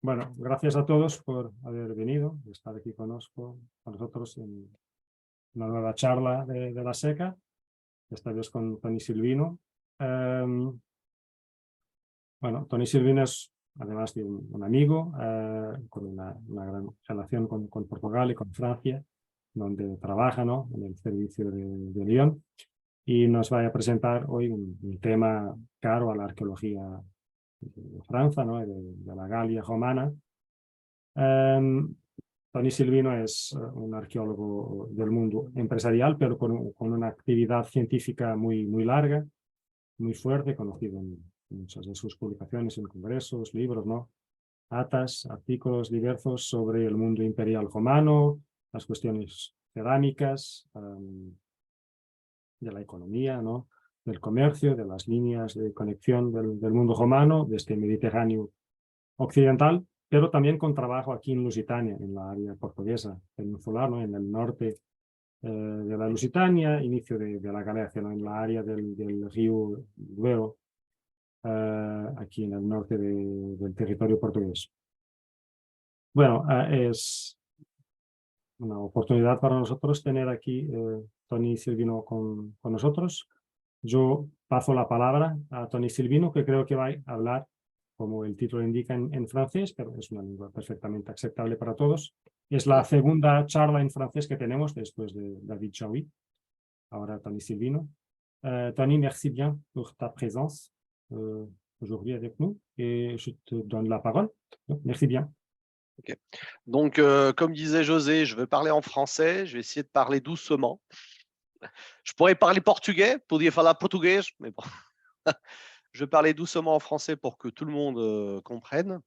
Bueno, gracias a todos por haber venido, estar aquí con nosotros en una nueva charla de la SECA, esta vez con Toni Silvino. Bueno, Toni Silvino es, además de un amigo, con una gran relación con Portugal y con Francia, donde trabaja, ¿no?, en el servicio de Lyon, y nos va a presentar hoy un tema caro a la arqueología de Francia, ¿no?, de la Galia romana. Toni Silvino es un arqueólogo del mundo empresarial, pero con una actividad científica muy larga, muy fuerte, conocido en muchas de sus publicaciones en congresos, libros, ¿no?, atas, artículos diversos sobre el mundo imperial romano, las cuestiones cerámicas, de la economía, ¿no?, del comercio, de las líneas de conexión del mundo romano, de este Mediterráneo occidental, pero también con trabajo aquí en Lusitania, en la área portuguesa peninsular, ¿no?, en el norte de la Lusitania, inicio de la Galicia, ¿no?, en la área del río Duero, aquí en el norte del territorio portugués. Bueno, es una oportunidad para nosotros tener aquí Toni Silvino con nosotros. Yo paso la palabra a Toni Silvino, que creo que va a hablar, como el título indica, en francés, pero es una lengua perfectamente aceptable para todos. Es la segunda charla en francés que tenemos después de David Chaoui. Ahora Toni Silvino. Toni, merci bien pour ta présence aujourd'hui avec nous et je te donne la parole. Merci bien. Ok. Donc, comme disait José, je vais parler en français. Je vais essayer de parler doucement. Je pourrais parler portugais, podia falar português, mais bon. Je vais parler doucement en français pour que tout le monde comprenne.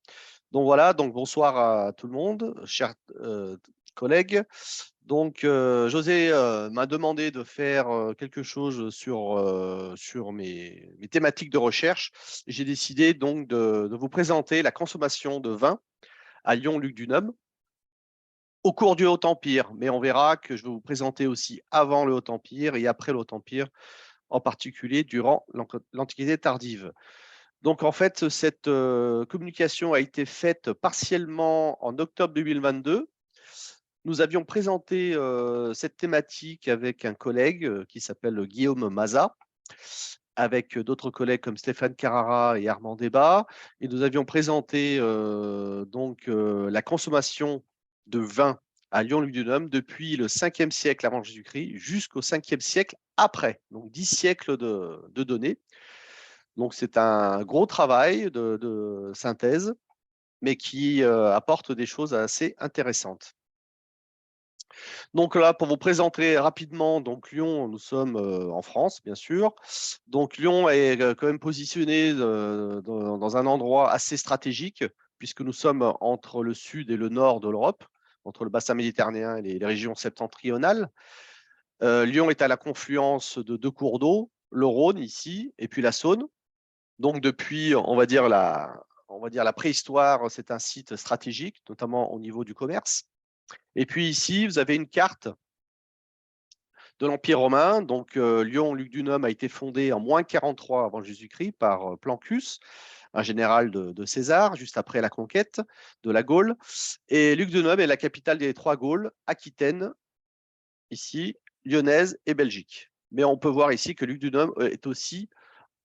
Donc voilà, donc bonsoir à tout le monde, chers collègues. Donc, José m'a demandé de faire quelque chose sur mes thématiques de recherche. J'ai décidé donc de vous présenter la consommation de vin à Lyon-Luc-du-Nôme au cours du Haut-Empire, mais on verra que je vais vous présenter aussi avant le Haut-Empire et après le Haut-Empire, en particulier durant l'Antiquité tardive. Donc en fait, cette communication a été faite partiellement en octobre 2022. Nous avions présenté cette thématique avec un collègue qui s'appelle Guillaume Mazat, avec d'autres collègues comme Stéphane Carrara et Armand Débat, et nous avions présenté la consommation de vin à Lyon-Luc-du-Nôme depuis le 5e siècle avant Jésus-Christ jusqu'au 5e siècle après, donc 10 siècles de données. Donc c'est un gros travail de synthèse, mais qui apporte des choses assez intéressantes. Donc là, pour vous présenter rapidement, donc Lyon, nous sommes en France, bien sûr. Donc Lyon est quand même positionné dans un endroit assez stratégique, puisque nous sommes entre le sud et le nord de l'Europe, entre le bassin méditerranéen et les régions septentrionales. Lyon est à la confluence de deux cours d'eau, le Rhône ici, et puis la Saône. Donc depuis, on va dire la préhistoire, c'est un site stratégique, notamment au niveau du commerce. Et puis ici, vous avez une carte de l'Empire romain. Donc Lyon-Luc-du-Nôme a été fondé en -43 avant Jésus-Christ par Plancus, un général de César, juste après la conquête de la Gaule. Et Luc-du-Nôme est la capitale des trois Gaules, Aquitaine, ici, lyonnaise et Belgique. Mais on peut voir ici que Luc-du-Nôme est aussi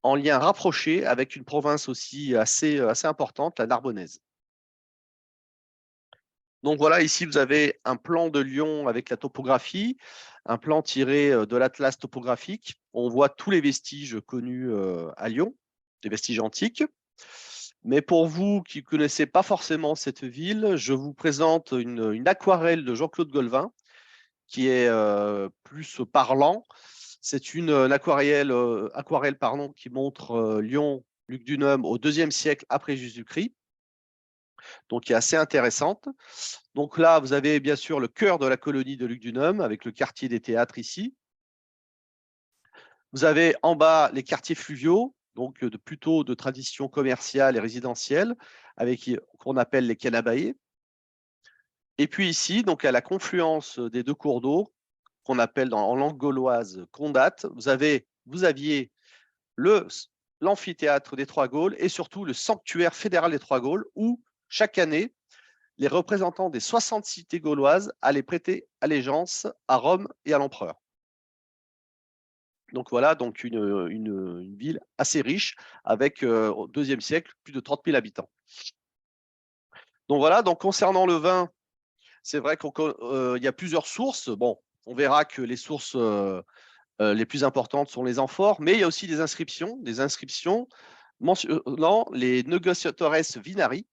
en lien rapproché avec une province aussi assez importante, la Narbonnaise. Donc voilà, ici vous avez un plan de Lyon avec la topographie, un plan tiré de l'atlas topographique. On voit tous les vestiges connus à Lyon, des vestiges antiques. Mais pour vous qui ne connaissez pas forcément cette ville, je vous présente une aquarelle de Jean-Claude Golvin qui est plus parlant. C'est une aquarelle qui montre Lyon, Luc-du-Nôme au IIe siècle après Jésus-Christ, donc qui est assez intéressante. Donc là, vous avez bien sûr le cœur de la colonie de Luc-du-Nôme avec le quartier des théâtres ici. Vous avez en bas les quartiers fluviaux, donc plutôt de tradition commerciale et résidentielle, avec qu'on appelle les Canabaillés. Et puis ici, donc à la confluence des deux cours d'eau, qu'on appelle en langue gauloise Condate, vous aviez l'amphithéâtre des Trois Gaules et surtout le sanctuaire fédéral des Trois Gaules où chaque année, les représentants des 60 cités gauloises allaient prêter allégeance à Rome et à l'empereur. Donc voilà, donc une ville assez riche avec au IIe siècle plus de 30 000 habitants. Donc voilà, donc concernant le vin, c'est vrai qu'il y a plusieurs sources. Bon, on verra que les sources les plus importantes sont les amphores, mais il y a aussi des inscriptions mentionnant les negotiatores vinari.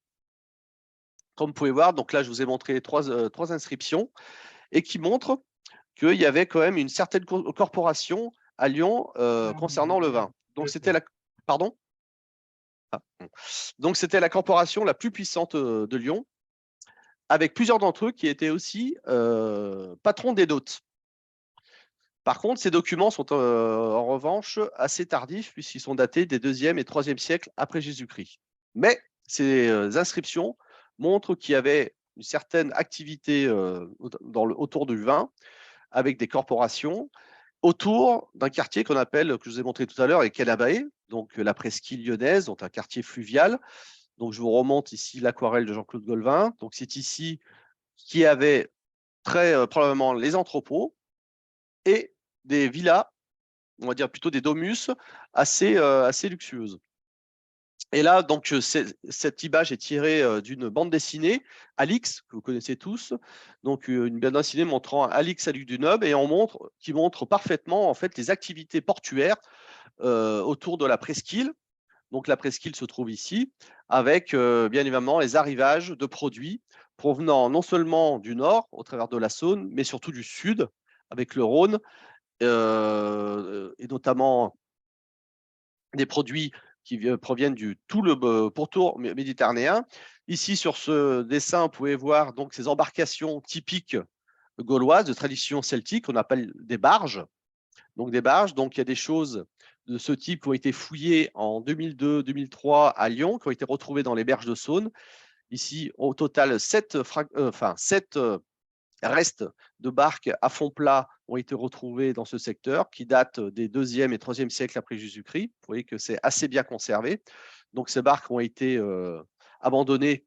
Comme vous pouvez voir, donc là, je vous ai montré trois inscriptions et qui montrent qu'il y avait quand même une certaine corporation à Lyon concernant le vin. Donc, c'était la… Pardon ? Donc, c'était la corporation la plus puissante de Lyon, avec plusieurs d'entre eux qui étaient aussi patrons des dôtes. Par contre, ces documents sont en revanche assez tardifs puisqu'ils sont datés des 2e et 3e siècles après Jésus-Christ. Mais ces inscriptions montrent qu'il y avait une certaine activité autour du vin avec des corporations autour d'un quartier qu'on appelle, que je vous ai montré tout à l'heure, et Kenabae, donc la presqu'île lyonnaise, donc un quartier fluvial. Donc je vous remonte ici l'aquarelle de Jean-Claude Golvin. Donc c'est ici qui avait très probablement les entrepôts et des villas, on va dire plutôt des domus assez luxueuses. Et là, donc, cette image est tirée d'une bande dessinée, Alix, que vous connaissez tous. Donc, une bande dessinée montrant Alix à Luc du Nob et qui montre parfaitement en fait les activités portuaires autour de la presqu'île. Donc, la presqu'île se trouve ici, avec bien évidemment les arrivages de produits provenant non seulement du nord, au travers de la Saône, mais surtout du sud, avec le Rhône, et notamment des produits qui proviennent du tout le pourtour méditerranéen. Ici, sur ce dessin, vous pouvez voir donc ces embarcations typiques gauloises de tradition celtique qu'on appelle des barges. Donc, des barges, donc il y a des choses de ce type qui ont été fouillées en 2002-2003 à Lyon, qui ont été retrouvées dans les berges de Saône. Ici, au total, 7 restes de barques à fond plat ont été retrouvés dans ce secteur qui datent des 2e et 3e siècles après Jésus-Christ. Vous voyez que c'est assez bien conservé. Donc ces barques ont été abandonnées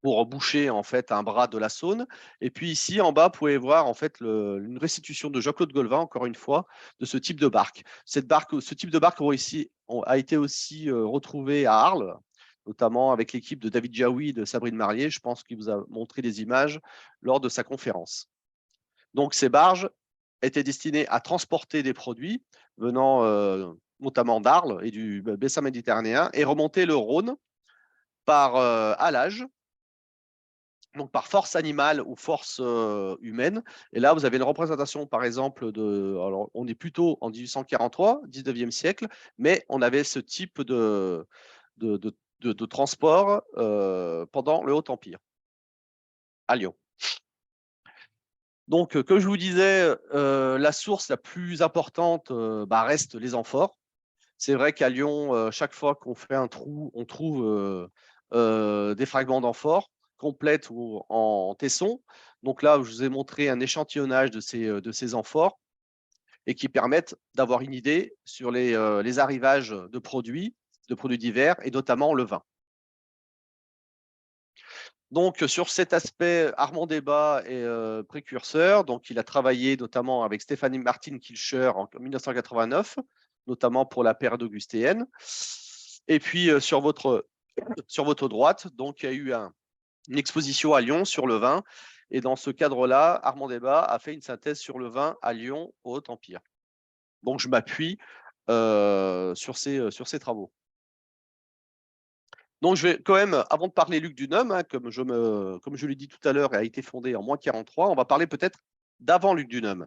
pour boucher en fait un bras de la Saône. Et puis ici en bas, vous pouvez voir en fait une restitution de Jean-Claude Golvin, encore une fois, de ce type de barque. Ce type de barque a été aussi retrouvé à Arles, notamment avec l'équipe de David Jaoui et de Sabrine Marier. Je pense qu'il vous a montré des images lors de sa conférence. Donc, ces barges étaient destinées à transporter des produits venant notamment d'Arles et du bassin méditerranéen et remonter le Rhône par halage, donc par force animale ou force humaine. Et là, vous avez une représentation, par exemple, alors on est plutôt en 1843, 19e siècle, mais on avait ce type de transport pendant le Haut-Empire, à Lyon. Donc, comme je vous disais, la source la plus importante reste les amphores. C'est vrai qu'à Lyon, chaque fois qu'on fait un trou, on trouve des fragments d'amphores complètes ou en tesson. Donc là, je vous ai montré un échantillonnage de ces amphores et qui permettent d'avoir une idée sur les arrivages de produits divers et notamment le vin. Donc, sur cet aspect, Armand Desbas est précurseur. Donc, il a travaillé notamment avec Stéphanie Martin Kilcher en 1989, notamment pour la période augustéenne. Et puis, sur votre droite, donc, il y a eu une exposition à Lyon sur le vin. Et dans ce cadre-là, Armand Desbas a fait une synthèse sur le vin à Lyon, au Haut-Empire. Donc, je m'appuie sur ces travaux. Donc, je vais quand même, avant de parler Luc du Num, comme je l'ai dit tout à l'heure, a été fondé en moins 43, on va parler peut-être d'avant Luc du Num,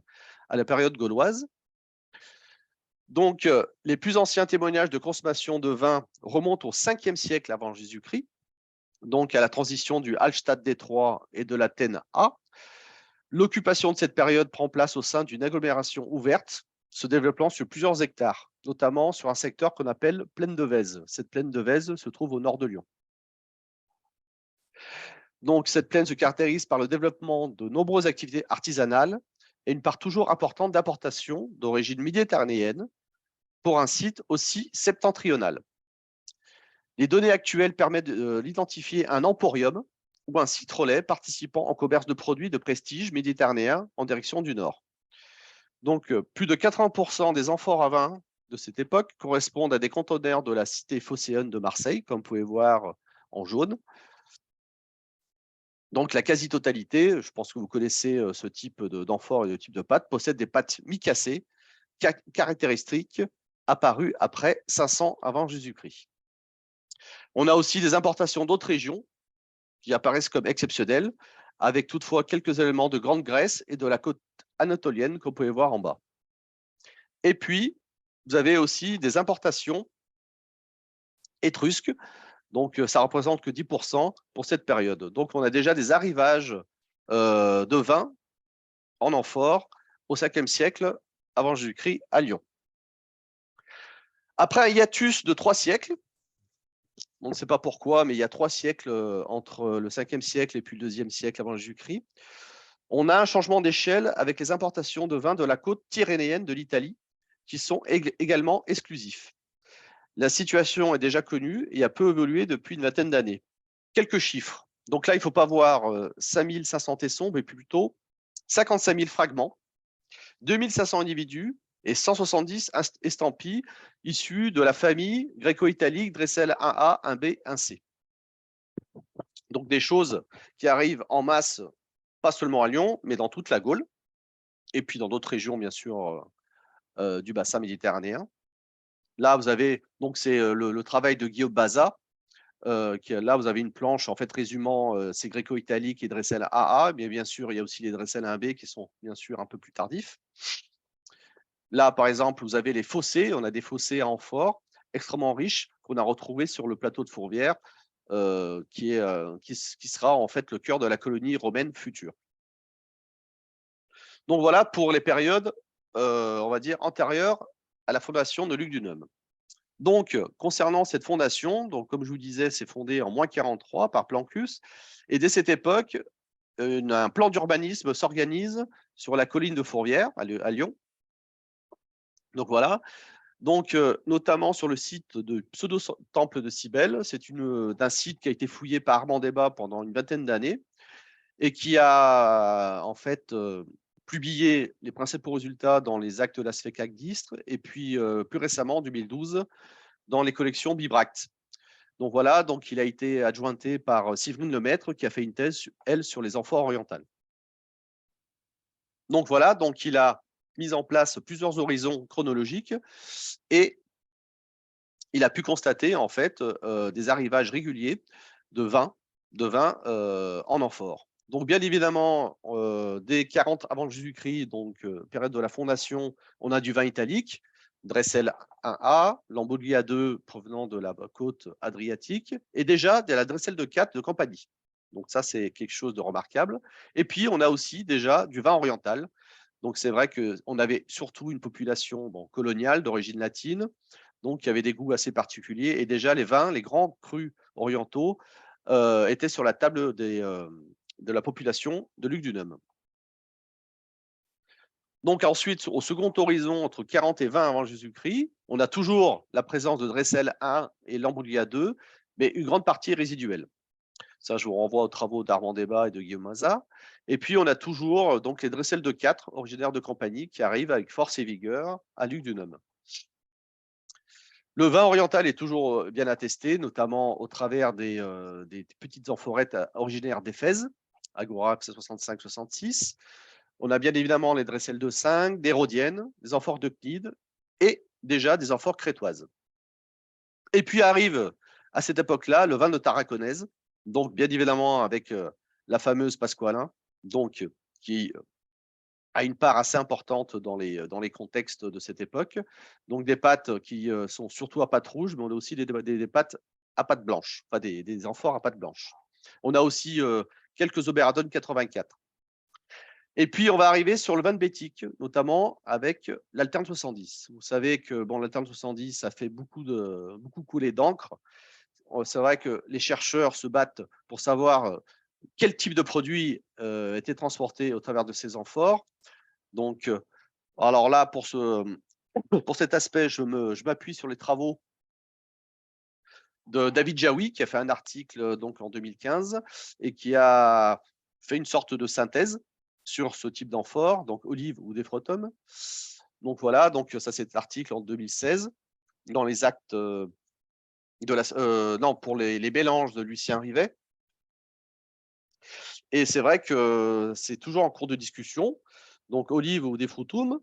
à la période gauloise. Donc, les plus anciens témoignages de consommation de vin remontent au 5e siècle avant Jésus-Christ, donc à la transition du Hallstatt Détroit et de l'Athènes A. L'occupation de cette période prend place au sein d'une agglomération ouverte, se développant sur plusieurs hectares, notamment sur un secteur qu'on appelle Plaine de Vèze. Cette plaine de Vèze se trouve au nord de Lyon. Donc, cette plaine se caractérise par le développement de nombreuses activités artisanales et une part toujours importante d'importation d'origine méditerranéenne pour un site aussi septentrional. Les données actuelles permettent d'identifier un emporium ou un citron-lait participant en commerce de produits de prestige méditerranéen en direction du nord. Donc, plus de 80% des amphores à vin de cette époque correspondent à des conteneurs de la cité phocéenne de Marseille, comme vous pouvez voir en jaune. Donc, la quasi-totalité, je pense que vous connaissez ce type d'amphore et de type de pâte, possède des pâtes micacées caractéristiques apparues après 500 avant Jésus-Christ. On a aussi des importations d'autres régions qui apparaissent comme exceptionnelles, avec toutefois quelques éléments de Grande Grèce et de la côte anatolienne que vous pouvez voir en bas. Et puis, vous avez aussi des importations étrusques, donc ça représente que 10% pour cette période. Donc, on a déjà des arrivages de vin en amphore au 5e siècle avant Jésus-Christ à Lyon. Après un hiatus de 3 siècles, on ne sait pas pourquoi, mais il y a 3 siècles entre le 5e siècle et puis le 2e siècle avant Jésus-Christ, on a un changement d'échelle avec les importations de vins de la côte pyrénéenne de l'Italie, qui sont également exclusifs. La situation est déjà connue et a peu évolué depuis une vingtaine d'années. Quelques chiffres. Donc là, il ne faut pas voir 5500 tessons, mais plutôt 55 000 fragments, 2500 individus et 170 estampilles issus de la famille gréco-italique Dressel 1A, 1B, 1C. Donc des choses qui arrivent en masse, pas seulement à Lyon, mais dans toute la Gaule, et puis dans d'autres régions, bien sûr, du bassin méditerranéen. Là, vous avez, donc c'est le travail de Guillaume Baza. Là, vous avez une planche en fait résumant ces gréco-italiques et Dressel AA, mais bien sûr, il y a aussi les Dressel 1B qui sont bien sûr un peu plus tardifs. Là, par exemple, vous avez les fossés. On a des fossés à amphore extrêmement riches qu'on a retrouvés sur le plateau de Fourvière, qui sera en fait le cœur de la colonie romaine future. Donc voilà pour les périodes, on va dire, antérieures à la fondation de Lugdunum. Donc, concernant cette fondation, donc, comme je vous disais, c'est fondé en -43 par Plancus. Et dès cette époque, un plan d'urbanisme s'organise sur la colline de Fourvière, à Lyon. Donc voilà. Donc, notamment sur le site de pseudo-temple de Cybèle. C'est d'un site qui a été fouillé par Armand Débat pendant une vingtaine d'années et qui a en fait publié les principaux résultats dans les actes de la Sphécac d'Istres et puis plus récemment, en 2012, dans les collections Bibracte. Donc voilà, donc il a été adjointé par Séverine Lemaître qui a fait une thèse, elle, sur les amphores orientales. Donc voilà, donc il a mis en place plusieurs horizons chronologiques et il a pu constater en fait des arrivages réguliers de vin en amphore. Donc bien évidemment, dès 40 avant Jésus-Christ, donc période de la fondation, on a du vin italique, Dressel 1A, Lamboglia 2 provenant de la côte adriatique, et déjà de la Dressel de 4 de Campanie. Donc ça, c'est quelque chose de remarquable. Et puis, on a aussi déjà du vin oriental. Donc c'est vrai qu'on avait surtout une population coloniale d'origine latine, donc il y avait des goûts assez particuliers. Et déjà, les vins, les grands crus orientaux, étaient sur la table de la population de Lugdunum. Donc ensuite, au second horizon, entre 40 et 20 avant Jésus-Christ, on a toujours la présence de Dressel 1 et Lamboglia 2, mais une grande partie résiduelle. Ça, je vous renvoie aux travaux d'Armand Débat et de Guillaume Maza. Et puis, on a toujours donc, les Dressel de 4, originaires de Campanie, qui arrivent avec force et vigueur à Lugdunum. Le vin oriental est toujours bien attesté, notamment au travers des petites amphorettes originaires d'Éphèse, Agora 65-66. On a bien évidemment les Dressel de 5, des Rhodiennes, des amphores de Cnide et déjà des amphores crétoises. Et puis arrive à cette époque-là le vin de Tarraconaise, donc bien évidemment avec la fameuse Pasqualin, donc qui a une part assez importante dans les contextes de cette époque. Donc des pâtes qui sont surtout à pâte rouge, mais on a aussi des pâtes à pâte blanche, enfin des amphores à pâte blanche. On a aussi quelques Oberadon 84. Et puis, on va arriver sur le vin de Bétique, notamment avec l'Alterne 70. Vous savez que l'Alterne 70, ça fait beaucoup couler d'encre. C'est vrai que les chercheurs se battent pour savoir quel type de produit était transporté au travers de ces amphores. Donc, alors là, pour cet aspect, je m'appuie sur les travaux de David Jaoui, qui a fait un article donc en 2015 et qui a fait une sorte de synthèse sur ce type d'amphore, donc olive ou défrotum. Donc voilà, donc ça c'est l'article en 2016 dans les actes non, pour les mélanges de Lucien Rivet. Et c'est vrai que c'est toujours en cours de discussion, donc olive ou défrutum.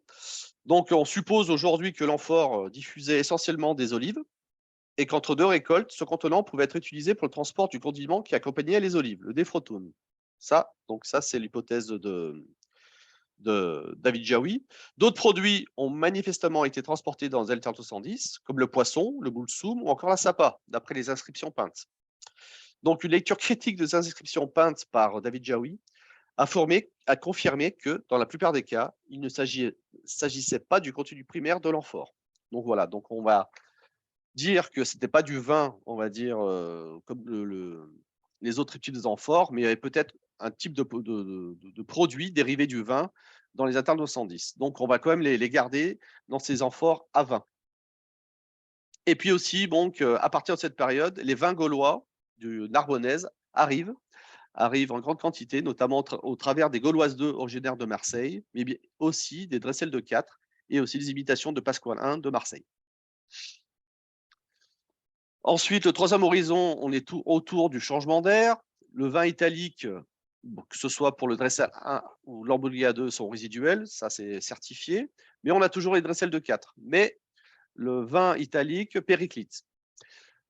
Donc on suppose aujourd'hui que l'amphore diffusait essentiellement des olives et qu'entre deux récoltes, ce contenant pouvait être utilisé pour le transport du condiment qui accompagnait les olives, le défrotum. Ça, c'est l'hypothèse de David Jaoui. D'autres produits ont manifestement été transportés dans Zelter 210, comme le poisson, le boulsoum ou encore la sapa, d'après les inscriptions peintes. Donc, une lecture critique des inscriptions peintes par David Jaoui a confirmé que, dans la plupart des cas, il ne s'agissait pas du contenu primaire de l'amphore. Donc voilà, donc on va dire que ce n'était pas du vin, on va dire, comme les autres types d'amphores, mais il y avait peut-être un type de produit dérivé du vin dans les Inter 210. Donc, on va quand même les garder dans ces amphores à vin. Et puis aussi, donc, à partir de cette période, les vins gaulois du Narbonnaise arrivent en grande quantité, notamment au travers des Gauloises 2 originaires de Marseille, mais aussi des Dressel de 4 et aussi des imitations de Pasquale 1 de Marseille. Ensuite, le troisième horizon, on est tout autour du changement d'air. Le vin italique, que ce soit pour le Dressel 1 ou l'Ambolia 2, sont résiduels, ça c'est certifié. Mais on a toujours les Dressel de 4. Mais le vin italique périclite.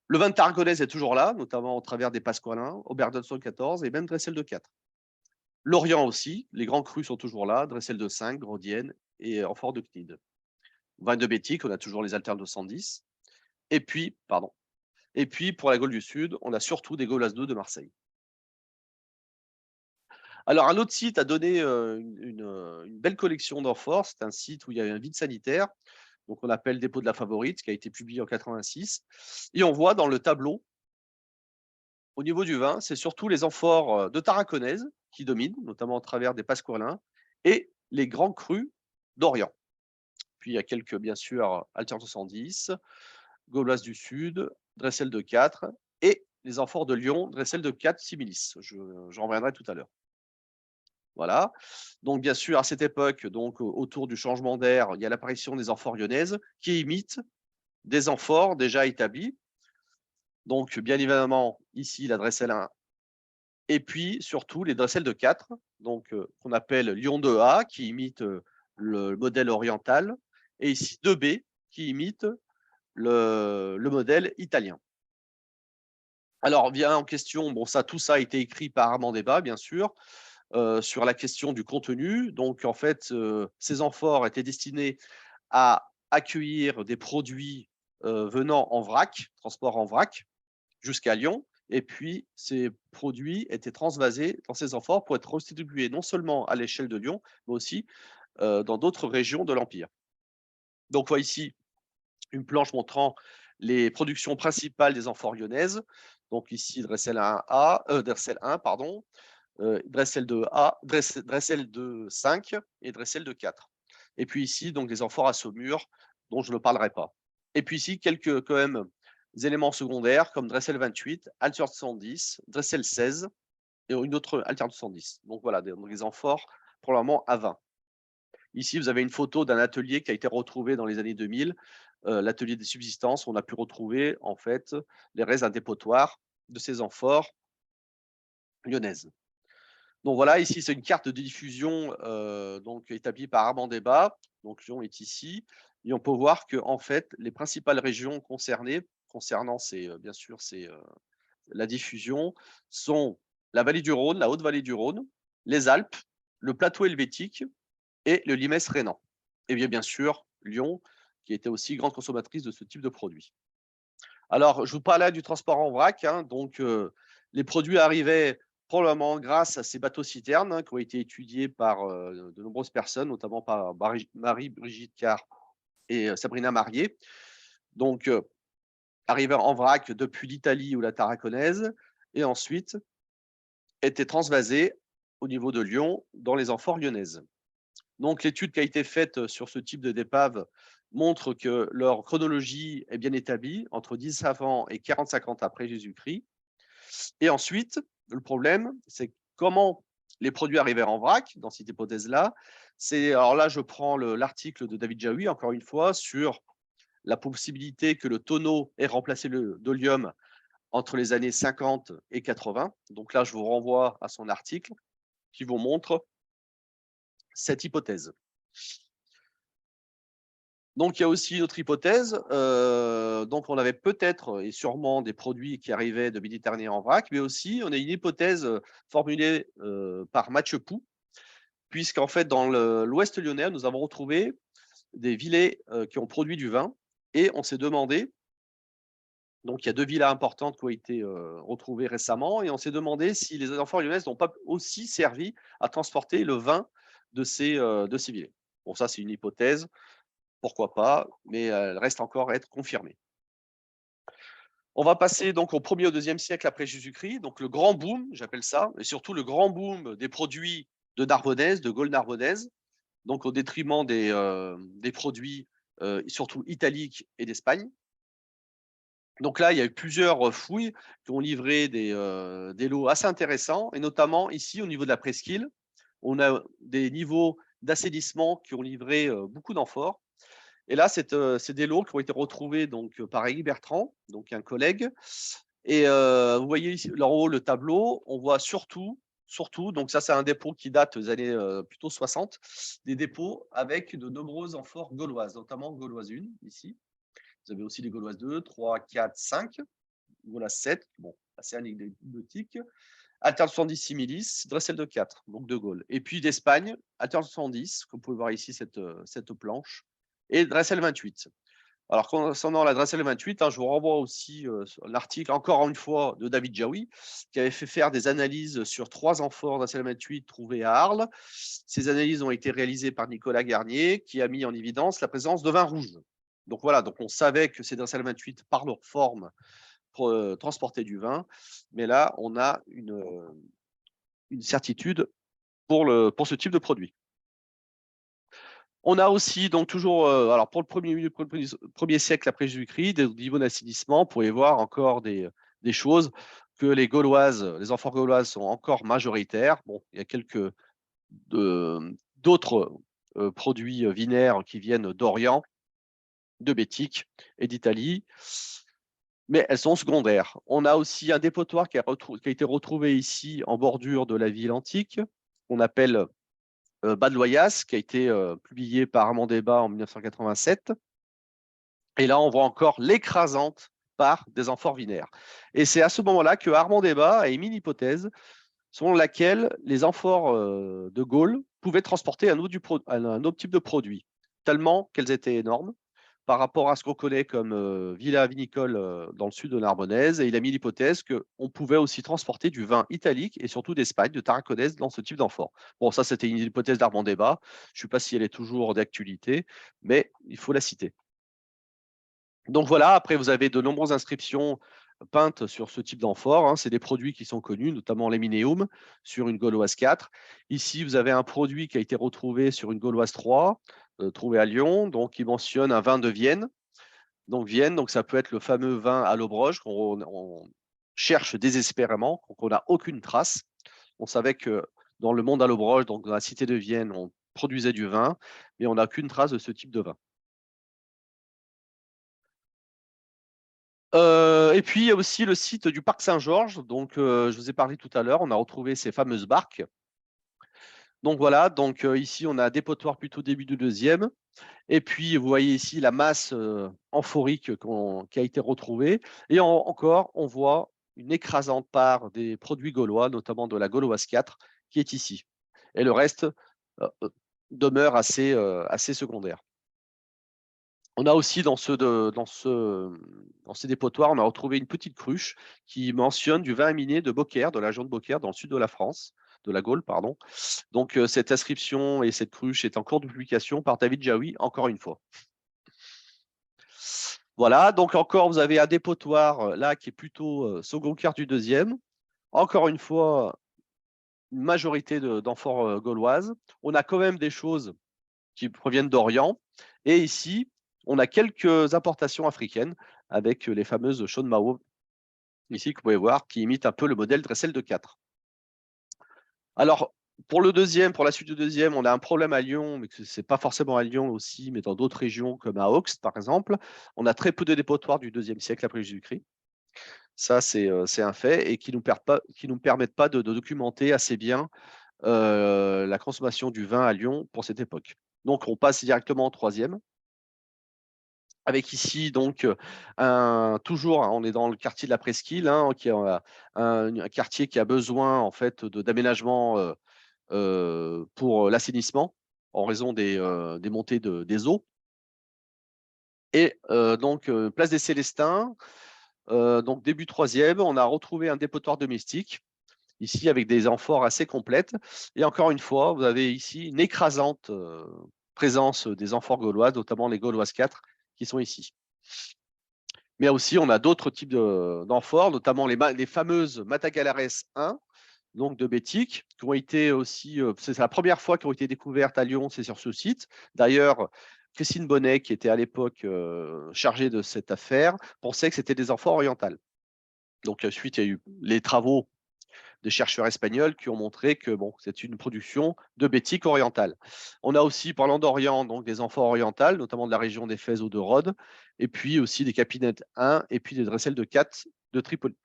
Le vin de Tarragonaise est toujours là, notamment au travers des Pasqualins, Aubert 114 et même Dressel de 4. L'Orient aussi, les grands crus sont toujours là, Dressel de 5, Grodienne et Amphore de Cnide. Vin de Bétique, on a toujours les Alters 210. Et puis, pour la Gaule du Sud, on a surtout des Gauloises 2 de Marseille. Alors, un autre site a donné une belle collection d'amphores. C'est un site où il y a un vide sanitaire, donc on appelle Dépôt de la Favorite, qui a été publié en 86. Et on voit dans le tableau, au niveau du vin, c'est surtout les amphores de Tarraconaise qui dominent, notamment à travers des Pasqualins, et les grands crus d'Orient. Puis il y a quelques, bien sûr, Alter 210, Gauloise du Sud, Dressel de 4 et les amphores de Lyon, Dressel de 4 similis. J'en reviendrai tout à l'heure. Voilà. Donc, bien sûr, à cette époque, donc, autour du changement d'air, il y a l'apparition des amphores lyonnaises qui imitent des amphores déjà établis. Donc, bien évidemment, ici, la Dressel 1 et puis surtout les Dressel de 4, donc qu'on appelle Lyon 2A, qui imite le modèle oriental, et ici 2B, qui imite le modèle italien. Alors, vient en question, bon, tout ça a été écrit par Armand Desbas, bien sûr, sur la question du contenu. Donc, en fait, ces amphores étaient destinés à accueillir des produits venant en vrac, transport en vrac, jusqu'à Lyon. Et puis, ces produits étaient transvasés dans ces amphores pour être redistribués non seulement à l'échelle de Lyon, mais aussi dans d'autres régions de l'Empire. Donc, on voit ici une planche montrant les productions principales des amphores lyonnaises. Donc ici, Dressel 1A, Dressel 1, pardon, Dressel 2A, Dressel 2,5 et Dressel de 4. Et puis ici, donc les amphores à saumure, dont je ne parlerai pas. Et puis ici, quelques quand même éléments secondaires comme Dressel 28, Alter 110, Dressel 16 et une autre Alter 110. Donc voilà, des amphores probablement à 20. Ici, vous avez une photo d'un atelier qui a été retrouvé dans les années 2000, l'atelier des subsistances. On a pu retrouver en fait les restes d'un dépotoir de ces amphores lyonnaises. Donc voilà, ici c'est une carte de diffusion donc établie par Armand Desbas. Donc Lyon est ici, et on peut voir que en fait les principales régions concernées concernant bien sûr la diffusion sont la vallée du Rhône, la haute vallée du Rhône, les Alpes, le plateau helvétique et le Limès rhénan. Et bien sûr Lyon, qui était aussi grande consommatrice de ce type de produits. Alors je vous parlais du transport en vrac, hein, donc les produits arrivaient probablement grâce à ces bateaux-citernes qui ont été étudiés par de nombreuses personnes, notamment par Marie-Brigitte Carr et Sabrina Marié. Donc, arrivaient en vrac depuis l'Italie ou la Tarraconaise et ensuite étaient transvasés au niveau de Lyon dans les amphores lyonnaises. Donc, l'étude qui a été faite sur ce type d'épave montrent que leur chronologie est bien établie entre 10 avant et 40-50 après Jésus-Christ. Et ensuite, le problème, c'est comment les produits arrivaient en vrac dans cette hypothèse-là. Alors là, je prends l'article de David Jaoui, encore une fois, sur la possibilité que le tonneau ait remplacé le dolium entre les années 50 et 80. Donc là, je vous renvoie à son article qui vous montre cette hypothèse. Donc, il y a aussi une autre hypothèse. Donc, on avait peut-être et sûrement des produits qui arrivaient de Méditerranée en vrac, mais aussi, on a une hypothèse formulée par Mathieu Pou, puisqu'en fait, dans l'ouest lyonnais, nous avons retrouvé des villets qui ont produit du vin, et on s'est demandé, donc il y a 2 villas importantes qui ont été retrouvées récemment, et on s'est demandé si les amphores lyonnaises n'ont pas aussi servi à transporter le vin de ces villets. Bon, ça, c'est une hypothèse. Pourquoi pas, mais elle reste encore à être confirmée. On va passer donc au 1er au 2e siècle après Jésus-Christ, donc le grand boom, j'appelle ça, et surtout le grand boom des produits de Narbonnaise, de Gaule narbonnaise, donc au détriment des produits surtout italiques et d'Espagne. Donc là, il y a eu plusieurs fouilles qui ont livré des lots assez intéressants, et notamment ici au niveau de la presqu'île, on a des niveaux d'assainissement qui ont livré beaucoup d'amphores. Et là, c'est des lots qui ont été retrouvés donc, par Élie Bertrand, donc un collègue. Et vous voyez ici, en haut, le tableau, on voit surtout, donc ça, c'est un dépôt qui date des années plutôt 60, des dépôts avec de nombreuses amphores gauloises, notamment gauloise 1, ici. Vous avez aussi les gauloises 2, 3, 4, 5, gauloise 7, bon, assez anecdotique. Alterne 70 similis, Dressel de 4, donc de Gaulle. Et puis d'Espagne, Alterne 70, comme vous pouvez voir ici, cette planche, et Dressel 28. Alors, concernant la Dressel 28, je vous renvoie aussi l'article, encore une fois, de David Jaoui, qui avait fait faire des analyses sur 3 amphores Dressel 28 trouvées à Arles. Ces analyses ont été réalisées par Nicolas Garnier, qui a mis en évidence la présence de vin rouge. Donc voilà, donc on savait que ces Dressel 28, par leur forme, transportaient du vin, mais là, on a une certitude pour ce type de produit. On a aussi, donc toujours, alors pour le premier siècle après Jésus-Christ, des niveaux d'assainissement, vous pouvez voir encore des choses que les amphores gauloises sont encore majoritaires. Bon, il y a quelques d'autres produits vinaires qui viennent d'Orient, de Bétique et d'Italie, mais elles sont secondaires. On a aussi un dépotoir qui a été retrouvé ici en bordure de la ville antique, qu'on appelle Bas de Loyasse, qui a été publié par Armand Desbas en 1987. Et là, on voit encore l'écrasante part des amphores vinaires. Et c'est à ce moment-là que Armand Desbas a émis une hypothèse selon laquelle les amphores de Gaulle pouvaient transporter un autre type de produit, tellement qu'elles étaient énormes par rapport à ce qu'on connaît comme villa vinicole dans le sud de Narbonnaise. Et il a mis l'hypothèse qu'on pouvait aussi transporter du vin italique et surtout d'Espagne, de Tarraconnaise, dans ce type d'amphore. Bon, ça, c'était une hypothèse d'Armand Desbas. Je ne sais pas si elle est toujours d'actualité, mais il faut la citer. Donc voilà, après, vous avez de nombreuses inscriptions peintes sur ce type d'amphore. C'est des produits qui sont connus, notamment l'Emineum sur une gauloise 4. Ici, vous avez un produit qui a été retrouvé sur une gauloise 3, trouvé à Lyon, donc qui mentionne un vin de Vienne. Donc Vienne, donc ça peut être le fameux vin à l'Aubroge qu'on cherche désespérément, qu'on n'a aucune trace. On savait que dans le monde à l'Aubroge, donc dans la cité de Vienne, on produisait du vin, mais on n'a qu'une trace de ce type de vin. Et puis, il y a aussi le site du parc Saint-Georges. Donc, je vous ai parlé tout à l'heure, on a retrouvé ces fameuses barques. Donc voilà, donc ici, on a un dépotoir plutôt début du 2e. Et puis, vous voyez ici la masse amphorique qui a été retrouvée. Et encore, on voit une écrasante part des produits gaulois, notamment de la gauloise 4, qui est ici. Et le reste demeure assez secondaire. On a aussi dans ces dépotoirs, on a retrouvé une petite cruche qui mentionne du vin aminé de Beaucaire, de la région de Beaucaire, dans le sud de la France, de la Gaule, pardon. Donc, cette inscription et cette cruche est en cours de publication par David Jaoui, encore une fois. Voilà, donc encore, vous avez un dépotoir là qui est plutôt second quart du 2e. Encore une fois, une majorité d'amphores gauloises. On a quand même des choses qui proviennent d'Orient. Et ici, on a quelques importations africaines avec les fameuses Shon Mao, ici que vous pouvez voir, qui imitent un peu le modèle Dressel de 4. Alors, pour la suite du deuxième, on a un problème à Lyon, mais ce n'est pas forcément à Lyon aussi, mais dans d'autres régions comme à Aux, par exemple. On a très peu de dépotoirs du IIe siècle après Jésus-Christ. Ça, c'est un fait et qui ne nous permettent pas de documenter assez bien la consommation du vin à Lyon pour cette époque. Donc, on passe directement au troisième. Avec ici, donc, toujours, on est dans le quartier de la Presqu'île, qui est un quartier qui a besoin en fait d'aménagement pour l'assainissement en raison des montées des eaux. Et donc, place des Célestins, donc début troisième, on a retrouvé un dépotoir domestique, ici avec des amphores assez complètes. Et encore une fois, vous avez ici une écrasante présence des amphores gauloises, notamment les Gauloises 4, qui sont ici. Mais aussi, on a d'autres types d'amphores, notamment les fameuses Matagalares 1, donc de Bétic, qui ont été aussi, c'est la première fois qu'elles ont été découvertes à Lyon, c'est sur ce site. D'ailleurs, Christine Bonnet, qui était à l'époque chargée de cette affaire, pensait que c'était des amphores orientales. Donc, ensuite, il y a eu les travaux des chercheurs espagnols qui ont montré que bon, c'est une production de Bétic orientale. On a aussi, parlant d'Orient, donc des amphores orientales, notamment de la région d'Éphèse ou de Rhodes, et puis aussi des Capinettes 1 et puis des Dressel de 4 de Tripoli.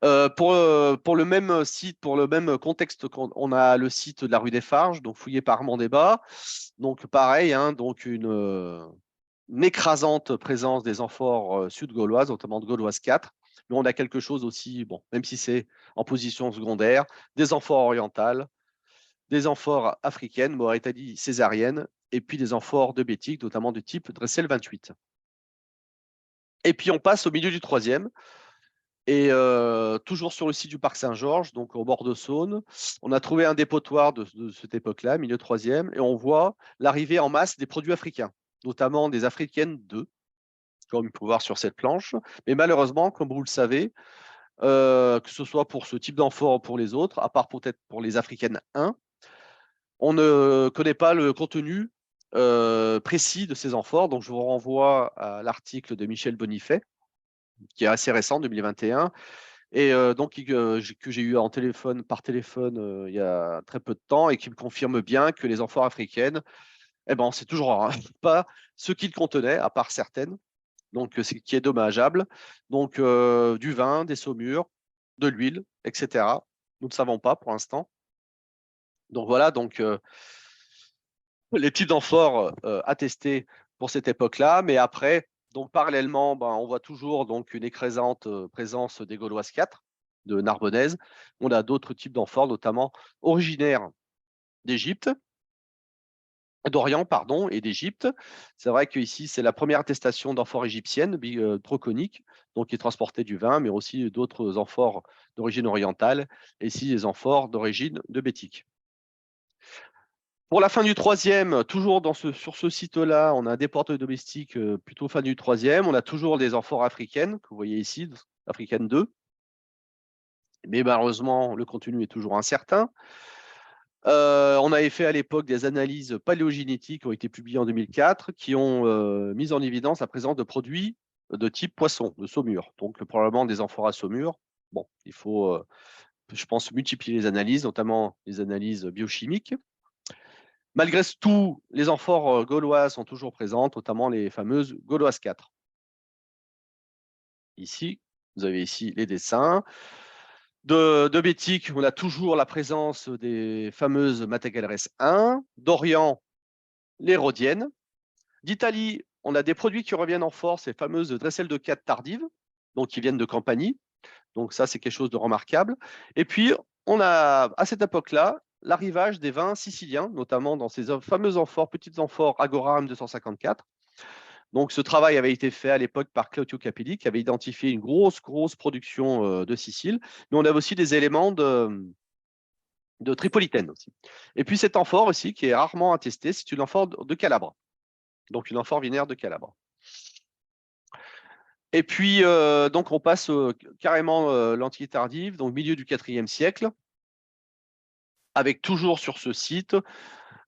Pour le même site, pour le même contexte, on a le site de la rue des Farges, donc fouillé par Armand Desbas. Donc pareil, donc une écrasante présence des amphores sud-gauloises, notamment de Gauloise 4. Mais on a quelque chose aussi, bon, même si c'est en position secondaire, des amphores orientales, des amphores africaines, Mauritanie césarienne, et puis des amphores de Bétic, notamment de type Dressel 28. Et puis on passe au milieu du troisième. Et toujours sur le site du parc Saint-Georges, donc au bord de Saône, on a trouvé un dépotoir de cette époque-là, milieu troisième, et on voit l'arrivée en masse des produits africains, notamment des africaines 2, comme il peut voir sur cette planche. Mais malheureusement, comme vous le savez, que ce soit pour ce type d'amphore ou pour les autres, à part peut-être pour les africaines 1, on ne connaît pas le contenu précis de ces amphores. Donc je vous renvoie à l'article de Michel Bonifay, qui est assez récent, 2021, et donc que j'ai eu par téléphone il y a très peu de temps et qui me confirme bien que les amphores africaines, eh ben, c'est toujours pas ce qu'ils contenaient, à part certaines, donc ce qui est dommageable. Donc du vin, des saumures, de l'huile, etc. Nous ne savons pas pour l'instant. Donc voilà, donc les types d'amphores attestés pour cette époque-là, mais après, donc parallèlement, on voit toujours donc une écrasante présence des Gauloises 4 de Narbonnaise. On a d'autres types d'amphores, notamment originaires d'Égypte, d'Orient, pardon, et d'Égypte. C'est vrai qu'ici, c'est la première attestation d'amphores égyptiennes, troconiques, donc qui transportaient du vin, mais aussi d'autres amphores d'origine orientale, et ici des amphores d'origine de Bétique. Pour la fin du troisième, toujours sur ce site-là, on a un dépotoir domestique plutôt fin du troisième. On a toujours des amphores africaines, que vous voyez ici, africaines 2. Mais malheureusement, le contenu est toujours incertain. On avait fait à l'époque des analyses paléogénétiques qui ont été publiées en 2004, qui ont mis en évidence la présence de produits de type poisson, de saumure. Donc probablement des amphores à saumure. Bon, il faut, je pense, multiplier les analyses, notamment les analyses biochimiques. Malgré tout, les amphores gauloises sont toujours présentes, notamment les fameuses Gauloises 4. Ici, vous avez ici les dessins. De Bétic, on a toujours la présence des fameuses Matagalares 1. D'Orient, les Rhodiennes. D'Italie, on a des produits qui reviennent en force, les fameuses Dressel de 4 tardives, donc qui viennent de Campanie. Donc ça, c'est quelque chose de remarquable. Et puis, on a, à cette époque-là, l'arrivage des vins siciliens, notamment dans ces fameux amphores, petites amphores Agora M254. Donc, ce travail avait été fait à l'époque par Claudio Capelli, qui avait identifié une grosse production de Sicile. Mais on a aussi des éléments de Tripolitaine aussi. Et puis, cet amphore aussi, qui est rarement attesté, c'est une amphore de Calabre. Donc, une amphore vinaire de Calabre. Et puis, donc, on passe carrément l'Antiquité tardive, donc milieu du IVe siècle, avec toujours sur ce site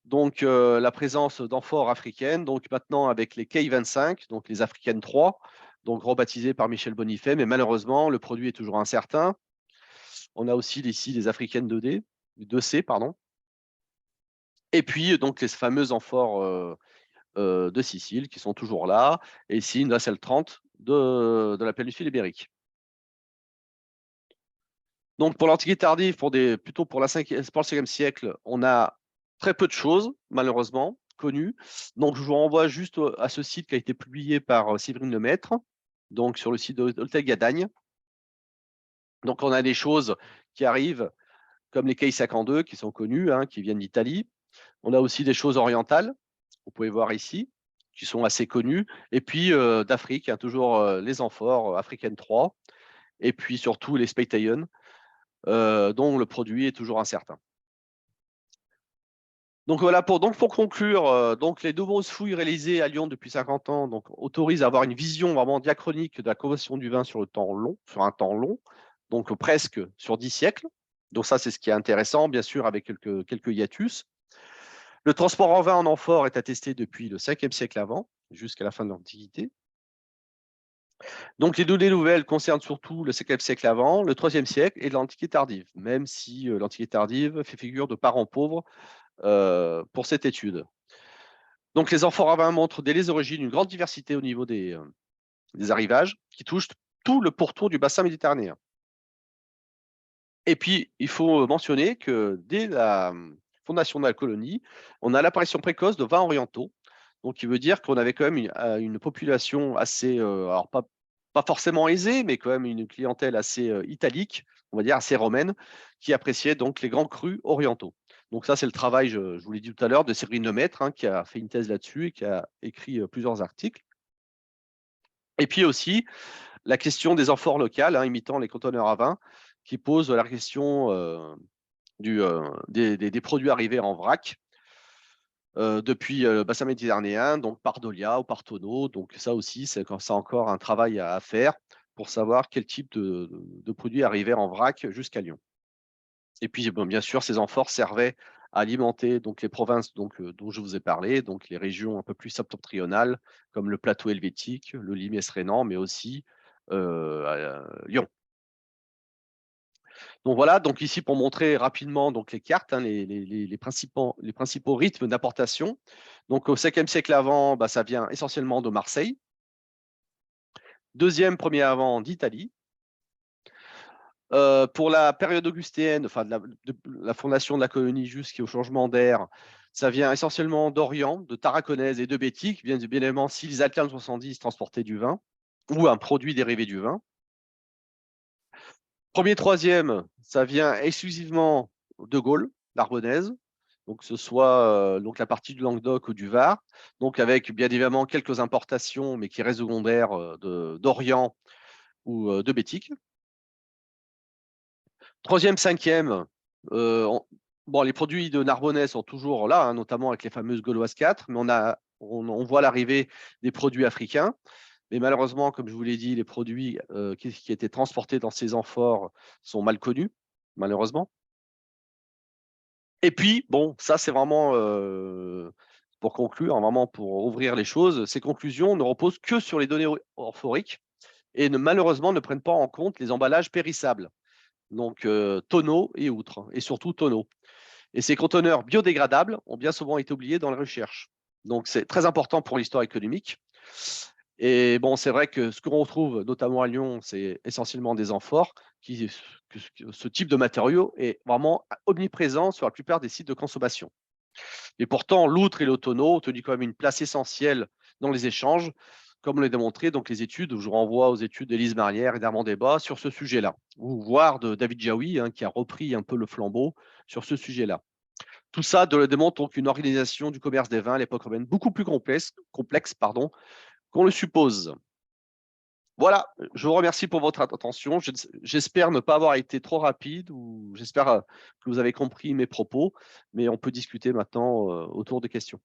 Donc, la présence d'amphores africaines, donc maintenant avec les K25, donc les africaines 3, donc rebaptisées par Michel Bonifay, mais malheureusement, le produit est toujours incertain. On a aussi ici les africaines 2C, pardon. Et puis, donc, les fameuses amphores de Sicile qui sont toujours là. Et ici, une nacelle 30 de la péninsule ibérique. Donc, pour l'Antiquité tardive, plutôt pour le 5e siècle, on a très peu de choses, malheureusement, connues. Donc, je vous renvoie juste à ce site qui a été publié par Séverine Lemaître, donc sur le site d'Oltec-Gadagne. Donc, on a des choses qui arrivent, comme les Kei 52, qui sont connues, qui viennent d'Italie. On a aussi des choses orientales, vous pouvez voir ici, qui sont assez connues. Et puis, d'Afrique, toujours les amphores, Africaine 3, et puis surtout les Speytaillon, dont le produit est toujours incertain. Donc voilà, pour conclure, donc les nombreuses fouilles réalisées à Lyon depuis 50 ans donc, autorisent à avoir une vision vraiment diachronique de la consommation du vin sur un temps long, donc presque sur 10 siècles. Donc ça, c'est ce qui est intéressant, bien sûr, avec quelques hiatus. Le transport en vin en amphore est attesté depuis le 5e siècle avant, jusqu'à la fin de l'Antiquité. Donc, les données nouvelles concernent surtout le 5e siècle avant, le 3e siècle et l'Antiquité tardive, même si l'Antiquité tardive fait figure de parent pauvre pour cette étude. Donc, les amphores à vin montrent dès les origines une grande diversité au niveau des arrivages qui touchent tout le pourtour du bassin méditerranéen. Et puis, il faut mentionner que dès la fondation de la colonie, on a l'apparition précoce de vins orientaux. Donc, qui veut dire qu'on avait quand même une population assez, alors pas forcément aisée, mais quand même une clientèle assez italique, on va dire assez romaine, qui appréciait donc les grands crus orientaux. Donc ça, c'est le travail, je vous l'ai dit tout à l'heure, de Séverine Lemaître, qui a fait une thèse là-dessus et qui a écrit plusieurs articles. Et puis aussi, la question des amphores locales, imitant les conteneurs à vin, qui pose la question des produits arrivés en vrac depuis le bassin méditerranéen, donc par Dolia ou par tonneau. Donc ça aussi, c'est encore un travail à faire pour savoir quel type de produits arrivaient en vrac jusqu'à Lyon. Et puis, bon, bien sûr, ces amphores servaient à alimenter donc, les provinces dont je vous ai parlé, donc les régions un peu plus septentrionales, comme le plateau helvétique, le Limès rhénan, mais aussi Lyon. Donc voilà, donc ici pour montrer rapidement donc les cartes, les principaux rythmes d'importation. Donc au 5e siècle avant, ça vient essentiellement de Marseille. Premier avant d'Italie. Pour la période augustéenne, enfin de la fondation de la colonie jusqu'au changement d'ère, ça vient essentiellement d'Orient, de Tarraconèse et de Bétique, bien évidemment si les Alpes 70 transportaient du vin ou un produit dérivé du vin. Troisième, ça vient exclusivement de Gaulle, l'Arbonnaise, donc que ce soit donc la partie du Languedoc ou du Var, donc avec bien évidemment quelques importations, mais qui restent secondaires d'Orient ou de Bétique. Cinquième, les produits de Narbonnais sont toujours là, notamment avec les fameuses Gauloises 4, mais on voit l'arrivée des produits africains. Mais malheureusement, comme je vous l'ai dit, les produits qui étaient transportés dans ces amphores sont mal connus, malheureusement. Et puis, bon, ça c'est vraiment, pour conclure, vraiment pour ouvrir les choses, ces conclusions ne reposent que sur les données amphoriques et malheureusement ne prennent pas en compte les emballages périssables, donc tonneaux et outres, et surtout tonneaux. Et ces conteneurs biodégradables ont bien souvent été oubliés dans la recherche. Donc c'est très important pour l'histoire économique. Et bon, c'est vrai que ce qu'on retrouve notamment à Lyon, c'est essentiellement des amphores. Ce type de matériau est vraiment omniprésent sur la plupart des sites de consommation. Et pourtant, l'outre et le tonneau ont tenu quand même une place essentielle dans les échanges, comme l'a démontré donc les études, où je renvoie aux études d'Élise Marlière et d'Armand Débat sur ce sujet-là, ou voire de David Jaoui, qui a repris un peu le flambeau sur ce sujet-là. Tout ça démontre donc une organisation du commerce des vins à l'époque romaine beaucoup plus complexe qu'on le suppose. Voilà, je vous remercie pour votre attention. J'espère ne pas avoir été trop rapide ou j'espère que vous avez compris mes propos, mais on peut discuter maintenant autour des questions.